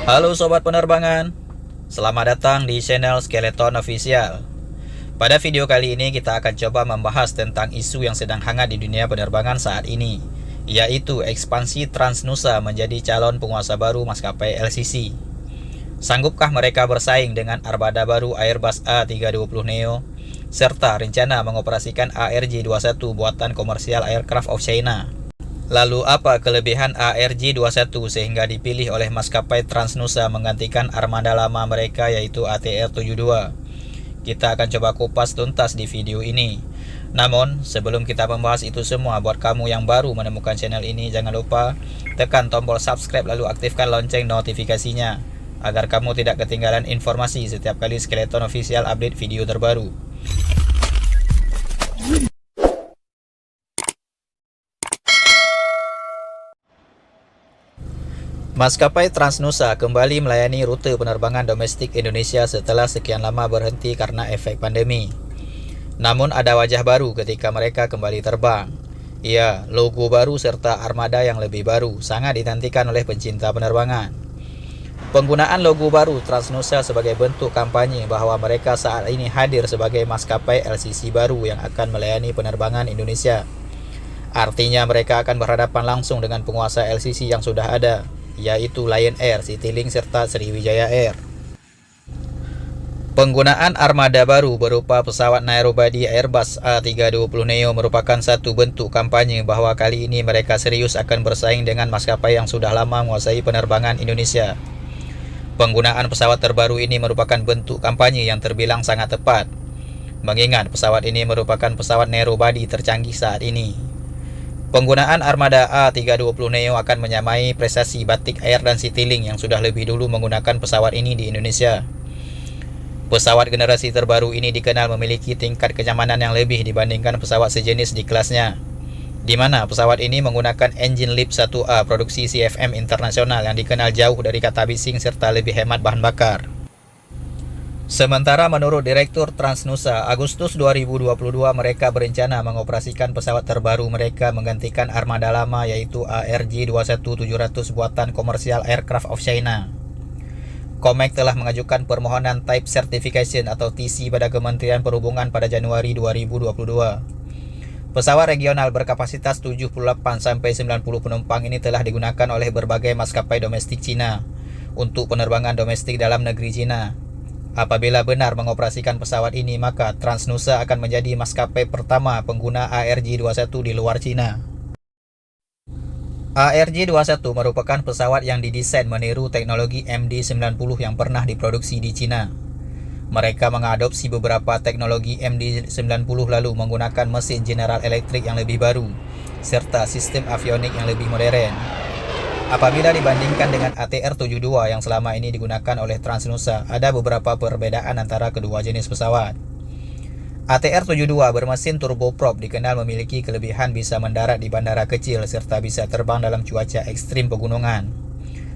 Halo Sobat Penerbangan, selamat datang di channel Skeleton Official. Pada video kali ini kita akan coba membahas tentang isu yang sedang hangat di dunia penerbangan saat ini, yaitu ekspansi Transnusa menjadi calon penguasa baru maskapai LCC. Sanggupkah mereka bersaing dengan armada baru Airbus A320neo, serta rencana mengoperasikan ARJ21 buatan komersial Aircraft of China? Lalu apa kelebihan ARJ21 sehingga dipilih oleh maskapai Transnusa menggantikan armada lama mereka yaitu ATR72? Kita akan coba kupas tuntas di video ini. Namun, sebelum kita membahas itu semua, buat kamu yang baru menemukan channel ini, jangan lupa tekan tombol subscribe lalu aktifkan lonceng notifikasinya agar kamu tidak ketinggalan informasi setiap kali Skeleton Official update video terbaru. Maskapai Transnusa kembali melayani rute penerbangan domestik Indonesia setelah sekian lama berhenti karena efek pandemi. Namun ada wajah baru ketika mereka kembali terbang. Ya, logo baru serta armada yang lebih baru sangat dinantikan oleh pencinta penerbangan. Penggunaan logo baru Transnusa sebagai bentuk kampanye bahwa mereka saat ini hadir sebagai maskapai LCC baru yang akan melayani penerbangan Indonesia. Artinya mereka akan berhadapan langsung dengan penguasa LCC yang sudah ada, yaitu Lion Air, Citylink, serta Sriwijaya Air. Penggunaan armada baru berupa pesawat narrowbody Airbus A320neo merupakan satu bentuk kampanye bahwa kali ini mereka serius akan bersaing dengan maskapai yang sudah lama menguasai penerbangan Indonesia. Penggunaan pesawat terbaru ini merupakan bentuk kampanye yang terbilang sangat tepat, mengingat pesawat ini merupakan pesawat narrowbody tercanggih saat ini. Penggunaan armada A320neo akan menyamai prestasi Batik Air dan Citylink yang sudah lebih dulu menggunakan pesawat ini di Indonesia. Pesawat generasi terbaru ini dikenal memiliki tingkat kenyamanan yang lebih dibandingkan pesawat sejenis di kelasnya, di mana pesawat ini menggunakan engine LEAP 1A produksi CFM internasional yang dikenal jauh dari kata bising serta lebih hemat bahan bakar. Sementara menurut Direktur Transnusa, Agustus 2022 mereka berencana mengoperasikan pesawat terbaru mereka menggantikan armada lama yaitu ARJ21700 buatan komersial Aircraft of China. COMAC telah mengajukan permohonan Type Certification atau TC pada Kementerian Perhubungan pada Januari 2022. Pesawat regional berkapasitas 78-90 penumpang ini telah digunakan oleh berbagai maskapai domestik Cina untuk penerbangan domestik dalam negeri Cina. Apabila benar mengoperasikan pesawat ini, maka Transnusa akan menjadi maskapai pertama pengguna ARJ21 di luar Cina. ARJ21 merupakan pesawat yang didesain meniru teknologi MD-90 yang pernah diproduksi di Cina. Mereka mengadopsi beberapa teknologi MD-90 lalu menggunakan mesin General Electric yang lebih baru, serta sistem avionik yang lebih modern. Apabila dibandingkan dengan ATR72 yang selama ini digunakan oleh Transnusa, ada beberapa perbedaan antara kedua jenis pesawat. ATR72 bermesin turboprop dikenal memiliki kelebihan bisa mendarat di bandara kecil serta bisa terbang dalam cuaca ekstrim pegunungan.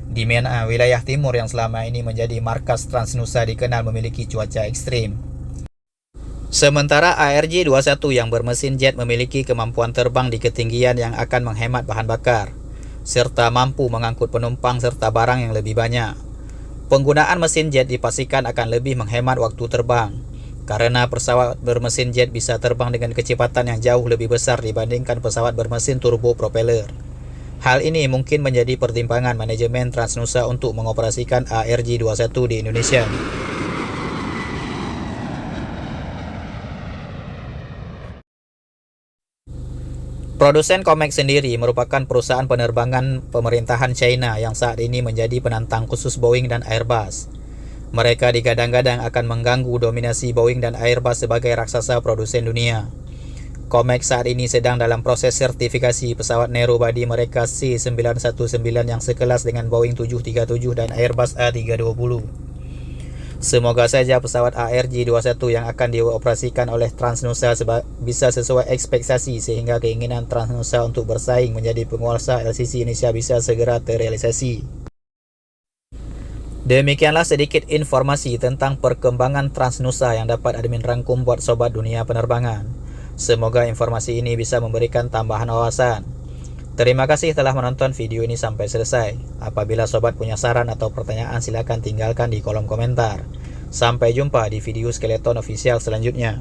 Di mana wilayah timur yang selama ini menjadi markas Transnusa dikenal memiliki cuaca ekstrim. Sementara ARJ21 yang bermesin jet memiliki kemampuan terbang di ketinggian yang akan menghemat bahan bakar, serta mampu mengangkut penumpang serta barang yang lebih banyak. Penggunaan mesin jet dipastikan akan lebih menghemat waktu terbang, karena pesawat bermesin jet bisa terbang dengan kecepatan yang jauh lebih besar dibandingkan pesawat bermesin turbo propeller. Hal ini mungkin menjadi pertimbangan manajemen Transnusa untuk mengoperasikan ARJ21 di Indonesia. Produsen COMAC sendiri merupakan perusahaan penerbangan pemerintahan China yang saat ini menjadi penantang khusus Boeing dan Airbus. Mereka digadang-gadang akan mengganggu dominasi Boeing dan Airbus sebagai raksasa produsen dunia. COMAC saat ini sedang dalam proses sertifikasi pesawat narrowbody mereka C919 yang sekelas dengan Boeing 737 dan Airbus A320. Semoga saja pesawat ARJ21 yang akan dioperasikan oleh Transnusa bisa sesuai ekspektasi sehingga keinginan Transnusa untuk bersaing menjadi penguasa LCC Indonesia bisa segera terrealisasi. Demikianlah sedikit informasi tentang perkembangan Transnusa yang dapat admin rangkum buat sobat dunia penerbangan. Semoga informasi ini bisa memberikan tambahan wawasan. Terima kasih telah menonton video ini sampai selesai. Apabila sobat punya saran atau pertanyaan silahkan tinggalkan di kolom komentar. Sampai jumpa di video Skeleton Official selanjutnya.